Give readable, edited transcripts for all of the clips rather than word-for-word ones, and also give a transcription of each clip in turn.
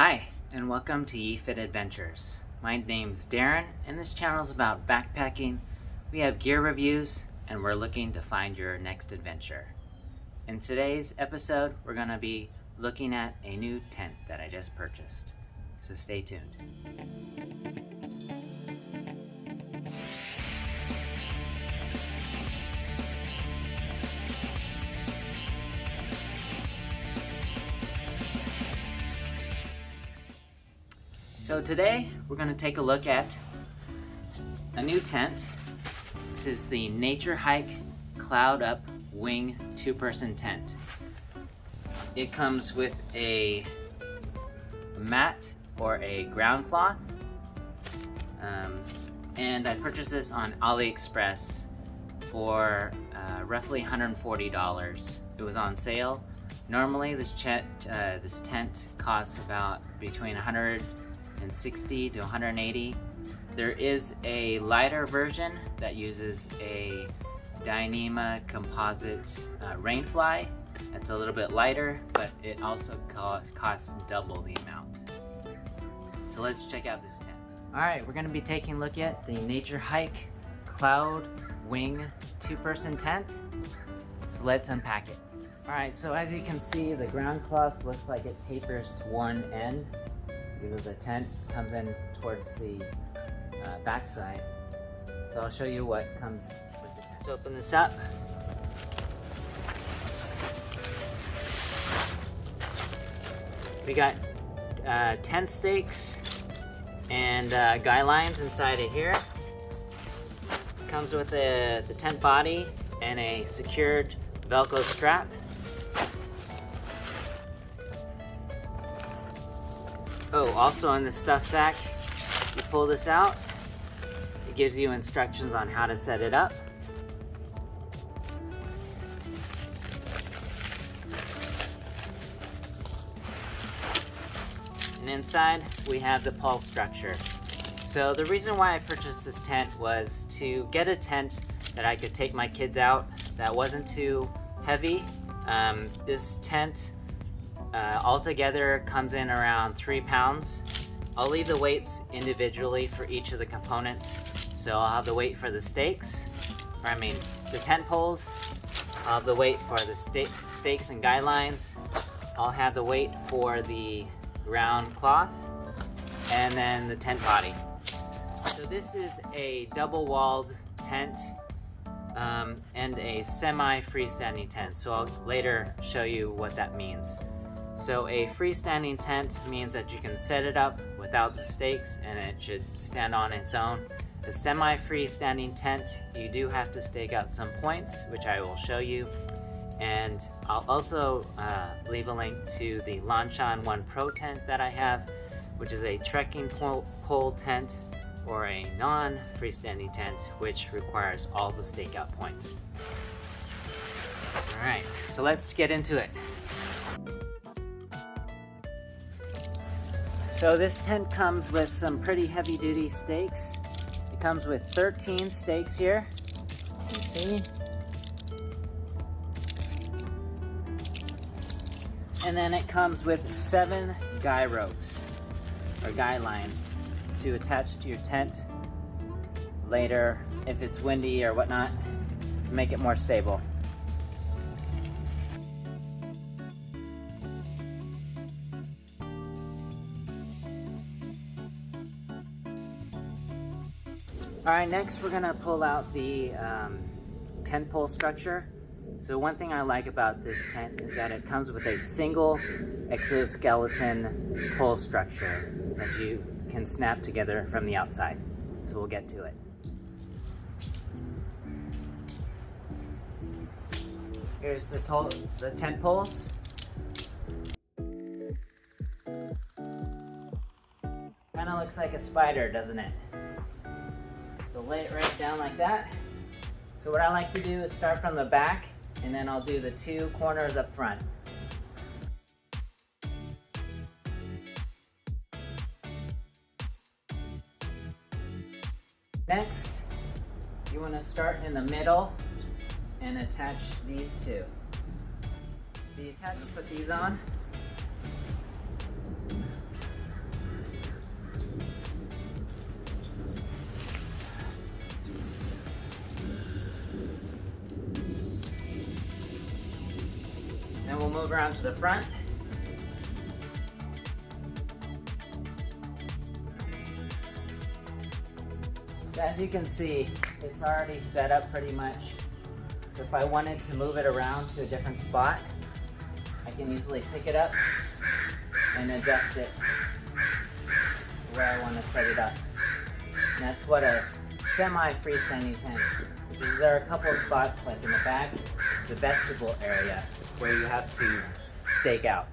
Hi, and welcome to YeeFit Adventures. My name's Darren, and this channel is about backpacking. We have gear reviews, and we're looking to find your next adventure. In today's episode, we're going to be looking at a new tent that I just purchased. So stay tuned. So today we're going to take a look at a new tent. This is the Naturehike Cloud Up Wing 2-person tent. It comes with a mat or a ground cloth, and I purchased this on AliExpress for roughly $140. It was on sale. Normally this tent costs about between $160 to $180. There is a lighter version that uses a Dyneema composite rainfly. It's a little bit lighter, but it also costs double the amount. So let's check out this tent. Alright, we're going to be taking a look at the Naturehike Cloud Wing 2-person tent. So let's unpack it. Alright, so as you can see, the ground cloth looks like it tapers to one end, because the tent comes in towards the back side. So I'll show you what comes with the tent. Let's open this up. We got tent stakes and guy lines inside of here. Comes with the tent body and a secured Velcro strap. Oh, also in the stuff sack, you pull this out, it gives you instructions on how to set it up. And inside, we have the pole structure. So the reason why I purchased this tent was to get a tent that I could take my kids out that wasn't too heavy. This tent altogether comes in around 3 pounds. I'll leave the weights individually for each of the components. So I'll have the weight for the stakes, the tent poles. I'll have the weight for the stakes and guy lines. I'll have the weight for the ground cloth, and then the tent body. So this is a double-walled tent and a semi-freestanding tent. So I'll later show you what that means. So a freestanding tent means that you can set it up without the stakes and it should stand on its own. A semi-freestanding tent, you do have to stake out some points, which I will show you. And I'll also leave a link to the Lanchan 1 Pro tent that I have, which is a trekking pole tent or a non-freestanding tent, which requires all the stakeout points. Alright, so let's get into it. So this tent comes with some pretty heavy-duty stakes. It comes with 13 stakes here, you can see. And then it comes with 7 guy ropes, or guy lines, to attach to your tent later if it's windy or whatnot, to make it more stable. Alright, next we're going to pull out the tent pole structure. So one thing I like about this tent is that it comes with a single exoskeleton pole structure that you can snap together from the outside. So we'll get to it. Here's the tent poles. Kind of looks like a spider, doesn't it? So lay it right down like that. So what I like to do is start from the back, and then I'll do the 2 corners up front. Next, you want to start in the middle and attach these 2. So you have to put these on. move around to the front. So as you can see, it's already set up pretty much. So if I wanted to move it around to a different spot, I can easily pick it up and adjust it where I want to set it up. And that's what a semi-freestanding tent, which is there are a couple of spots like in the back, the vestibule area, where you have to stake out.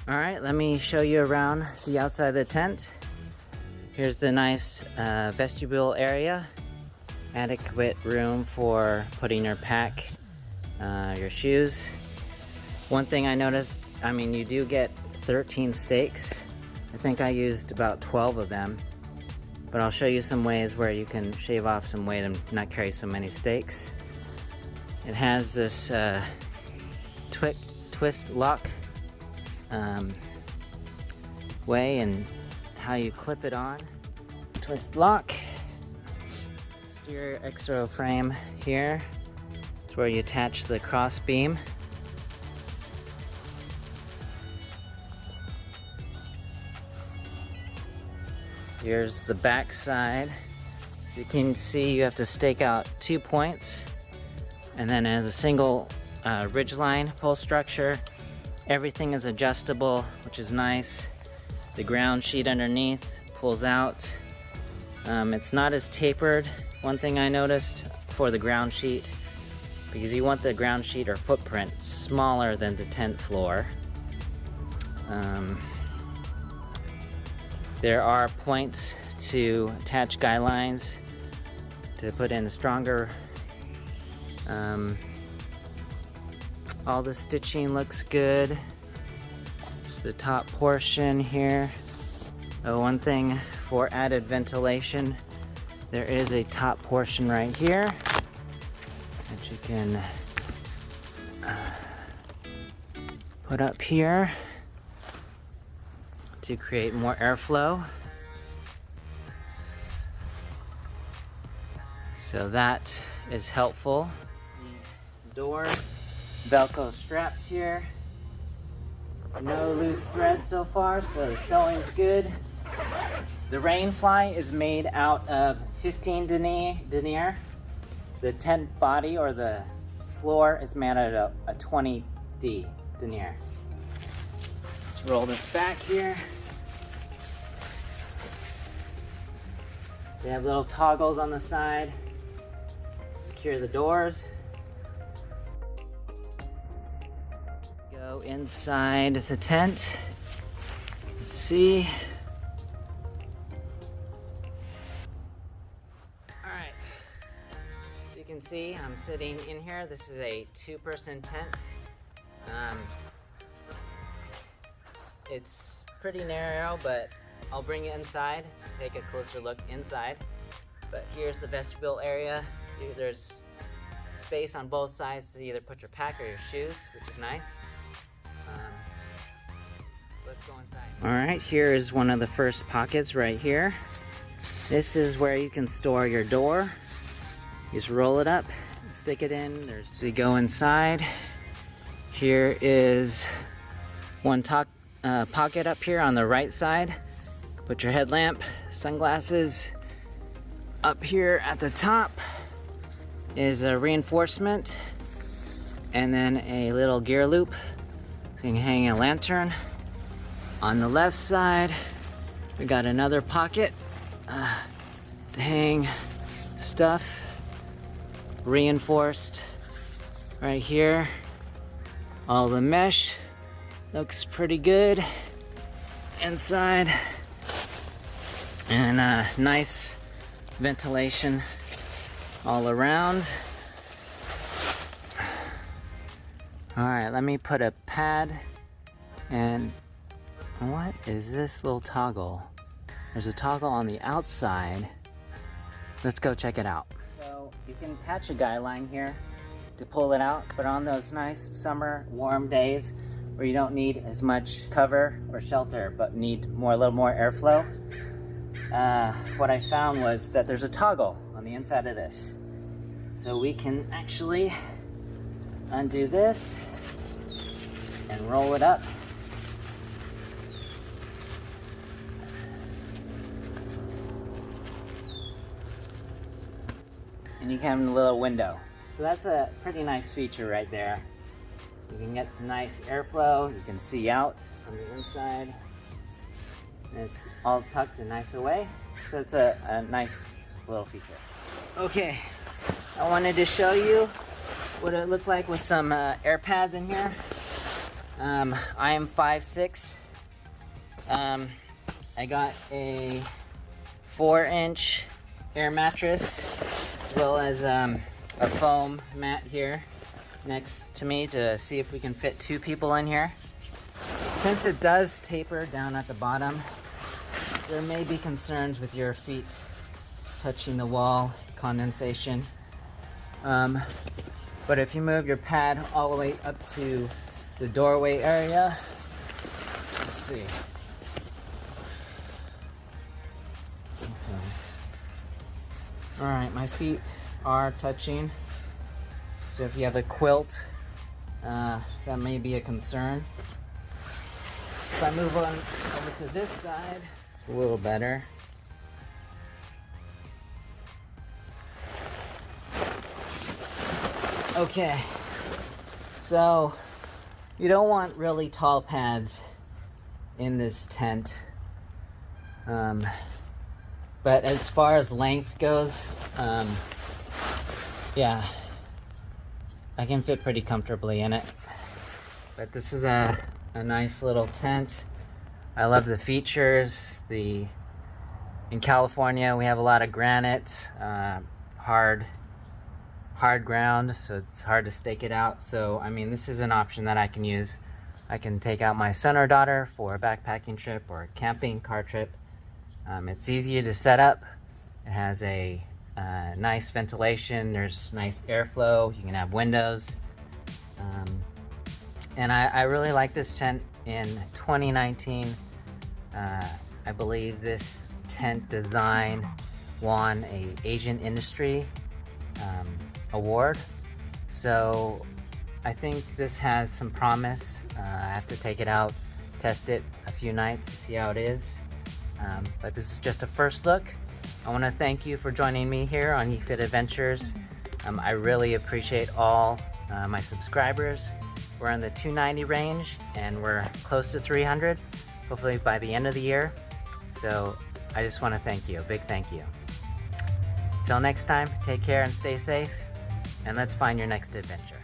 All right, let me show you around the outside of the tent. Here's the nice vestibule area. Adequate room for putting your pack, your shoes. One thing I noticed, I mean, you do get 13 stakes. I think I used about 12 of them, but I'll show you some ways where you can shave off some weight and not carry so many stakes. It has this twist lock way and how you clip it on. Twist lock. Exterior extra frame here. It's where you attach the cross beam. Here's the back side. You can see you have to stake out 2 points, and then as a single ridgeline pole structure. Everything is adjustable, which is nice. The ground sheet underneath pulls out. It's not as tapered, one thing I noticed, for the ground sheet, because you want the ground sheet or footprint smaller than the tent floor. There are points to attach guy lines to put in stronger. All the stitching looks good. Just the top portion here. Oh, one thing for added ventilation, there is a top portion right here that you can put up here to create more airflow. So that is helpful. The door, Velcro straps here. No loose thread so far, so the sewing's good. The rain fly is made out of 15 denier. The tent body or the floor is made out of a 20D denier. Let's roll this back here. They have little toggles on the side. Secure the doors. Go inside the tent. Let's see. Alright. So you can see I'm sitting in here. This is a 2-person tent. It's pretty narrow, but I'll bring you inside to take a closer look inside. But here's the vestibule area. There's space on both sides to either put your pack or your shoes, which is nice. So let's go inside. Alright, here is one of the first pockets right here. This is where you can store your door. You just roll it up and stick it in. So you go inside. Here is one pocket up here on the right side. Put your headlamp, sunglasses. Up here at the top is a reinforcement and then a little gear loop so you can hang a lantern. On the left side we got another pocket to hang stuff, reinforced right here. All the mesh looks pretty good inside, and nice ventilation all around. Alright, let me put a pad. And what is this little toggle? There's a toggle on the outside. Let's go check it out. So You can attach a guy line here to pull it out, but on those nice summer warm days where you don't need as much cover or shelter but need a little more airflow, what I found was that there's a toggle on the inside of this. So we can actually undo this and roll it up. And you can have a little window. So that's a pretty nice feature right there. You can get some nice airflow. You can see out from the inside. And it's all tucked and nice away. So it's a nice little feature. Okay, I wanted to show you what it looked like with some air pads in here. I am 5'6". I got a 4-inch air mattress, as well as a foam mat here next to me to see if we can fit 2 people in here. Since it does taper down at the bottom, there may be concerns with your feet touching the wall, condensation. But if you move your pad all the way up to the doorway area, let's see. Okay. All right, my feet are touching. So if you have a quilt, that may be a concern. If I move on over to this side, it's a little better. Okay, so you don't want really tall pads in this tent. But as far as length goes, yeah, I can fit pretty comfortably in it. But this is a nice little tent. I love the features. In California, we have a lot of granite, hard ground, so it's hard to stake it out. So, I mean, this is an option that I can use. I can take out my son or daughter for a backpacking trip or a camping car trip. It's easy to set up. It has a nice ventilation. There's nice airflow. You can have windows. And I really like this tent. In 2019, I believe this tent design won an Asian Industry award. So I think this has some promise. I have to take it out, test it a few nights to see how it is. But this is just a first look. I want to thank you for joining me here on YeeFit Adventures. I really appreciate all my subscribers. We're in the 290 range and we're close to 300, hopefully by the end of the year. So I just want to thank you, a big thank you. Till next time, take care and stay safe, and let's find your next adventure.